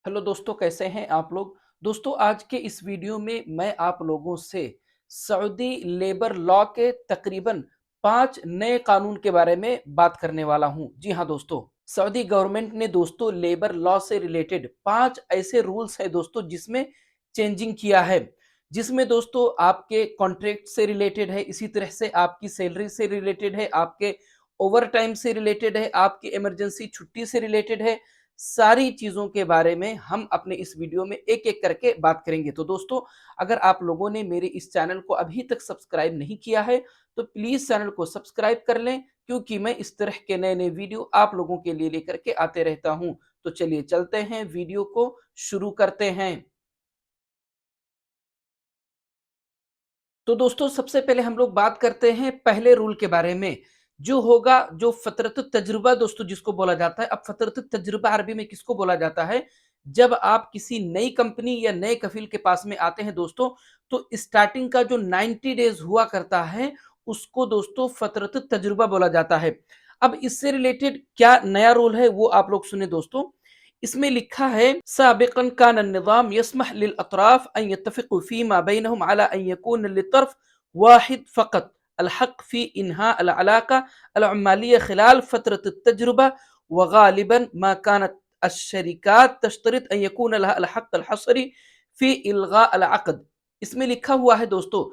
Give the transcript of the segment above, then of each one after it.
Hello दोस्तों, कैसे हैं आप लोग। दोस्तों, आज के इस वीडियो में मैं आप लोगों से सऊदी लेबर लॉ के तकरीबन 5 नए कानून के बारे में बात करने वाला हूं। जी हां दोस्तों, सऊदी गवर्नमेंट ने दोस्तों लेबर लॉ से रिलेटेड 5 ऐसे रूल्स है दोस्तों जिसमें चेंजिंग किया है। जिसमें दोस्तों आपके कॉन्ट्रैक्ट से रिलेटेड है, इसी तरह से आपकी सैलरी से रिलेटेड है, आपके ओवर टाइम से रिलेटेड है, आपकी इमरजेंसी छुट्टी से रिलेटेड है। सारी चीजों के बारे में हम अपने इस वीडियो में एक एक करके बात करेंगे। तो दोस्तों, अगर आप लोगों ने मेरे इस चैनल को अभी तक सब्सक्राइब नहीं किया है तो प्लीज चैनल को सब्सक्राइब कर लें, क्योंकि मैं इस तरह के नए नए वीडियो आप लोगों के लिए लेकर के आते रहता हूं। तो चलिए चलते हैं, वीडियो को शुरू करते हैं। तो दोस्तों, सबसे पहले हम लोग बात करते हैं पहले रूल के बारे में, जो होगा जो फ़तरत तजुर्बा दोस्तों जिसको बोला जाता है। अब फ़तरत तजुर्बा अरबी में किसको बोला जाता है? जब आप किसी नई कंपनी या नए कफ़ील के पास में आते हैं दोस्तों, तो स्टार्टिंग का जो 90 डेज़ हुआ करता है, उसको दोस्तों फ़तरत तजुर्बा बोला जाता है। अब इससे रिलेटेड क्या नया रूल है, वो आप लोग सुने दोस्तों। इसमें लिखा है, साबिक़न कान निज़ाम यसमह लिल अतराफ अन यत्तफ़िक़ू फ़ीमा बैनहुम अला अन यकून लितर्फ़ वाहिद फ़क़त अल हक़ फ़ी इन्हा अल अलाक़ा अल अम्मालिया ख़िलाल फ़तरत तजुर्बा व ग़ालिबन मा कानत अश-शरीकात तश्तरित अन यकून लहा अल हक़ अल हसरी फ़ी इल्ग़ा अल अक़द। इसमें लिखा हुआ है दोस्तों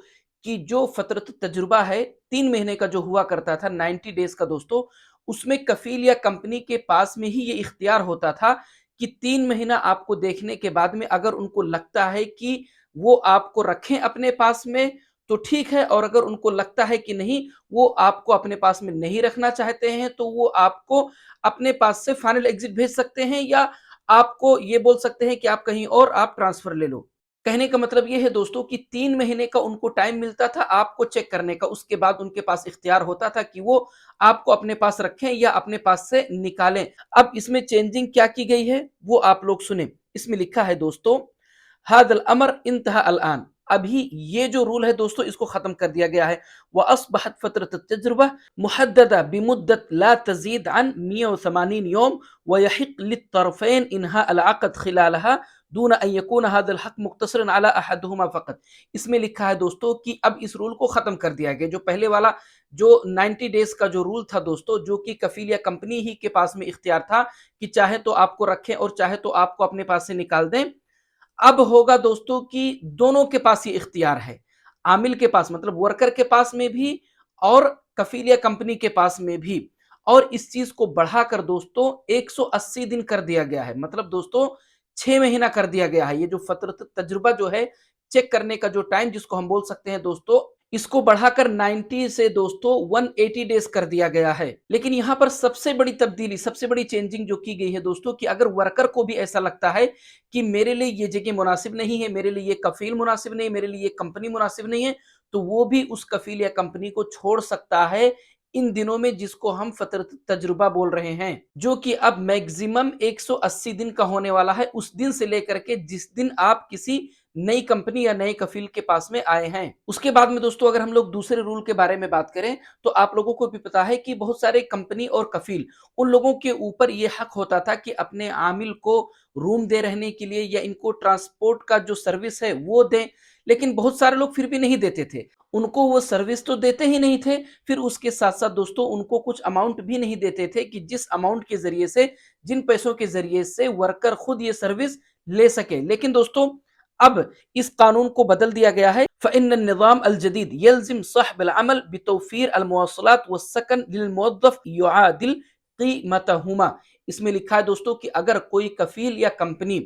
कि जो फ़तरत तजुर्बा है 3 महीने का जो हुआ करता था, 90 डेज़ का दोस्तों, उसमें कफ़ील या कंपनी के पास में ही ये इख्तियार होता था कि 3 महीना आपको देखने के बाद में अगर उनको लगता है कि वो आपको रखें अपने पास में तो ठीक है, और अगर उनको लगता है कि नहीं, वो आपको अपने पास में नहीं रखना चाहते हैं, तो वो आपको अपने पास से फाइनल एग्जिट भेज सकते हैं, या आपको ये बोल सकते हैं कि आप कहीं और आप ट्रांसफर ले लो। कहने का मतलब ये है दोस्तों कि 3 महीने का उनको टाइम मिलता था आपको चेक करने का, उसके बाद उनके पास इख्तियार होता था कि वो आपको अपने पास रखें या अपने पास से निकालें। अब इसमें चेंजिंग क्या की गई है वो आप लोग सुने। इसमें लिखा है दोस्तों, हादल अमर इंतहा अल आन। अभी ये जो रूल है दोस्तों, इसको खत्म कर दिया गया है। व अस्बहत फतरत तजुर्बा मुहद्ददा बिमुद्दत ला तजीद अन 180 यौम व यहिक लित्तरफैन इन्हा अल अक़द खिलालहा दून अन यकून हादल हक मुख्तसरन अला अहदहुमा फ़क़त। इसमें लिखा है दोस्तों कि अब इस रूल को खत्म कर दिया गया। जो पहले वाला जो 90 डेज का जो रूल था दोस्तों, जो कि कफील या कंपनी ही के पास में इख्तियार था कि चाहे तो आपको रखें और चाहे तो आपको अपने पास से निकाल दें, अब होगा दोस्तों कि दोनों के पास ये इख्तियार है। आमिल के पास मतलब वर्कर के पास में भी, और कफील या कंपनी के पास में भी। और इस चीज को बढ़ाकर दोस्तों 180 दिन कर दिया गया है। मतलब दोस्तों 6 महीना कर दिया गया है। ये जो फतरत तजुर्बा जो है, चेक करने का जो टाइम जिसको हम बोल सकते हैं दोस्तों, इसको बढ़ाकर 90 से दोस्तों 180 डेज कर दिया गया है। लेकिन यहां पर सबसे बड़ी तब्दीली, सबसे बड़ी चेंजिंग जो की गई है दोस्तों, कि अगर वर्कर को भी ऐसा लगता है कि मेरे लिए ये जगह मुनासिब नहीं है, मेरे लिए ये कफील मुनासिब नहीं है, मेरे लिए ये कंपनी मुनासिब नहीं है, तो वो भी उस कफील या कंपनी को छोड़ सकता है इन दिनों में, जिसको हम फतरत तजुर्बा बोल रहे हैं, जो कि अब मैक्सिमम 180 दिन का होने वाला है, उस दिन से लेकर के जिस दिन आप किसी नई कंपनी या नए कफील के पास में आए हैं। उसके बाद में दोस्तों, अगर हम लोग दूसरे रूल के बारे में बात करें, तो आप लोगों को भी पता है कि बहुत सारे कंपनी और कफील, उन लोगों के ऊपर यह हक होता था कि अपने आमिल को रूम दे रहने के लिए या इनको ट्रांसपोर्ट का जो सर्विस है वो दें। लेकिन बहुत सारे लोग फिर भी नहीं देते थे, उनको वो सर्विस तो देते ही नहीं थे। फिर उसके साथ साथ दोस्तों उनको कुछ अमाउंट भी नहीं देते थे, कि जिस अमाउंट के जरिए से, जिन पैसों के जरिए से वर्कर खुद ये सर्विस ले सके। लेकिन दोस्तों अब इस कानून को बदल दिया गया है। फ़इन्न निज़ाम अल जदीद यल्ज़िम साहिब अल अमल बितौफ़ीर अल मुवासलात व सकन लिल मुवद्दफ़ युआदिल क़ीमतहुमा। इसमें लिखा है दोस्तों कि अगर कोई कफील या कंपनी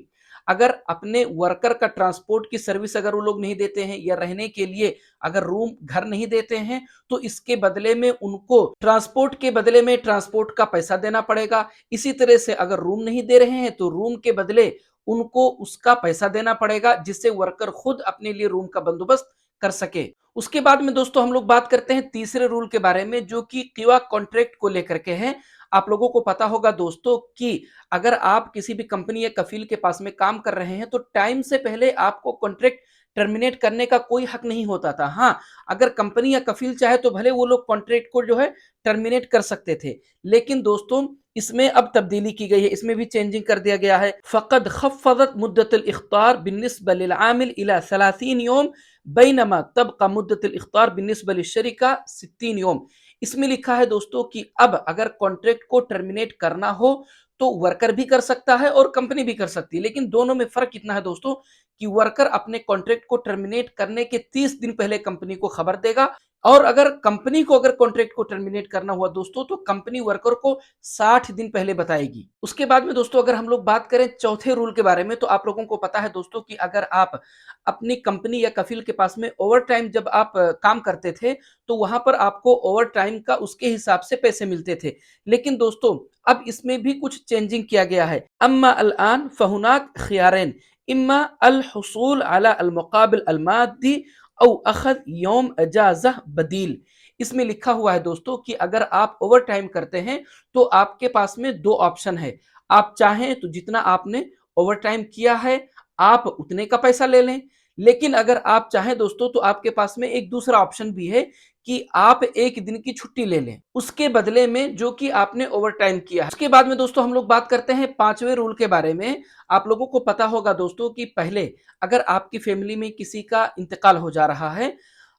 अगर अपने वर्कर का ट्रांसपोर्ट की सर्विस अगर वो लोग नहीं देते हैं, या रहने के लिए अगर रूम घर नहीं देते हैं, तो इसके बदले में उनको ट्रांसपोर्ट के बदले में ट्रांसपोर्ट का पैसा देना पड़ेगा। इसी तरह से अगर रूम नहीं दे रहे हैं तो रूम के बदले उनको उसका पैसा देना पड़ेगा, जिससे वर्कर खुद अपने लिए रूम का बंदोबस्त कर सके। उसके बाद में दोस्तों हम लोग बात करते हैं तीसरे रूल के बारे में, जो कि कीवा कॉन्ट्रैक्ट को लेकर के हैं। आप लोगों को पता होगा दोस्तों कि अगर आप किसी भी कंपनी या कफील के पास में काम कर रहे हैं, तो टाइम से पहले आपको कॉन्ट्रैक्ट टर्मिनेट करने का कोई हक नहीं होता था। हाँ, अगर कंपनी या कफील चाहे तो भले वो लोग कॉन्ट्रैक्ट को जो है टर्मिनेट कर सकते थे। लेकिन दोस्तों इसमें अब तब्दीली की गई है, इसमें भी चेंजिंग कर दिया गया है। फ़क़द ख़फ़्फ़ज़त मुद्दतुल इख़्तियार बिन्निस्बा लिल आमिल इला 30 यौम बैनमा तबक़ा मुद्दतुल इख़्तियार बिन्निस्बा लिश्शरीका 60 यौम। इसमें लिखा है दोस्तों कि अब अगर कॉन्ट्रैक्ट को टर्मिनेट करना हो तो वर्कर भी कर सकता है और कंपनी भी कर सकती है। लेकिन दोनों में फ़र्क इतना है दोस्तों कि वर्कर अपने कॉन्ट्रैक्ट को टर्मिनेट करने के 30 दिन पहले कंपनी को खबर देगा, और अगर कंपनी को अगर कॉन्ट्रैक्ट को टर्मिनेट करना हुआ दोस्तों तो कंपनी वर्कर को 60 दिन पहले बताएगी। उसके बाद में दोस्तों अगर हम लोग बात करें चौथे रूल के बारे में, तो आप लोगों को पता है दोस्तों कि अगर आप अपनी कंपनी या कफील के पास में ओवर टाइम जब आप काम करते थे तो वहां पर आपको ओवर टाइम का उसके हिसाब से पैसे मिलते थे। लेकिन दोस्तों अब इसमें भी कुछ चेंजिंग किया गया है। अम्मा अल आन फहुनाक खियारैन, इम्मा अल हुसूल अला अल मुकाबिल अल मादी औ अखद यौम अजाज़ा बदील। इसमें लिखा हुआ है दोस्तों कि अगर आप ओवर टाइम करते हैं तो आपके पास में दो ऑप्शन है। आप चाहें तो जितना आपने ओवर टाइम किया है आप उतने का पैसा ले लें, लेकिन अगर आप चाहें दोस्तों तो आपके पास में एक दूसरा ऑप्शन भी है कि आप एक दिन की छुट्टी ले लें उसके बदले में जो कि आपने ओवर टाइम किया है। उसके बाद में दोस्तों हम लोग बात करते हैं पांचवें रूल के बारे में। आप लोगों को पता होगा दोस्तों कि पहले अगर आपकी फैमिली में किसी का इंतकाल हो जा रहा है,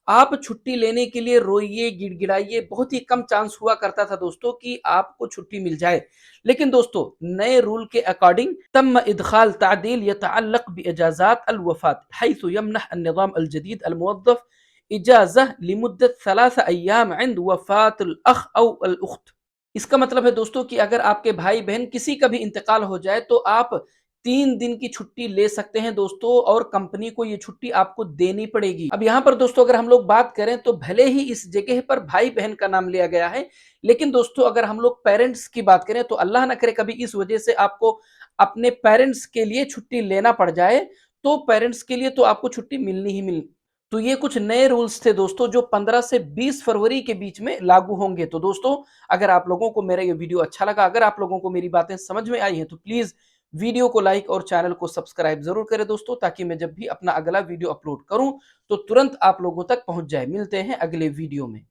आप छुट्टी लेने के लिए रोइए, गिड़गिड़ाइए, बहुत ही कम चांस हुआ करता था दोस्तों कि आपको छुट्टी मिल जाए। लेकिन दोस्तों नए रूल के अकॉर्डिंग तम इदखाल तादील यतअल्लक बिइजाज़ात अल वफ़ात हैसु यमनह अन-निज़ाम अल-जदीद अल-मुवज़्ज़फ़ इजाज़ह लिमुद्दत 3 अय्याम इंद वफ़ात अल-अख़ औ अल-उख़्त। इसका मतलब है दोस्तों कि अगर आपके भाई बहन किसी का भी इंतकाल हो जाए तो आप 3 दिन की छुट्टी ले सकते हैं दोस्तों, और कंपनी को ये छुट्टी आपको देनी पड़ेगी। अब यहाँ पर दोस्तों अगर हम लोग बात करें तो भले ही इस जगह पर भाई बहन का नाम लिया गया है, लेकिन दोस्तों अगर हम लोग पेरेंट्स की बात करें तो अल्लाह ना करे कभी इस वजह से आपको अपने पेरेंट्स के लिए छुट्टी लेना पड़ जाए, तो पेरेंट्स के लिए तो आपको छुट्टी मिलनी ही मिल। तो ये कुछ नए रूल्स थे दोस्तों जो 15 से 20 फरवरी के बीच में लागू होंगे। तो दोस्तों अगर आप लोगों को मेरा ये वीडियो अच्छा लगा, अगर आप लोगों को मेरी बातें समझ में आई हैं तो प्लीज वीडियो को लाइक और चैनल को सब्सक्राइब जरूर करें दोस्तों, ताकि मैं जब भी अपना अगला वीडियो अपलोड करूं तो तुरंत आप लोगों तक पहुंच जाए। मिलते हैं अगले वीडियो में।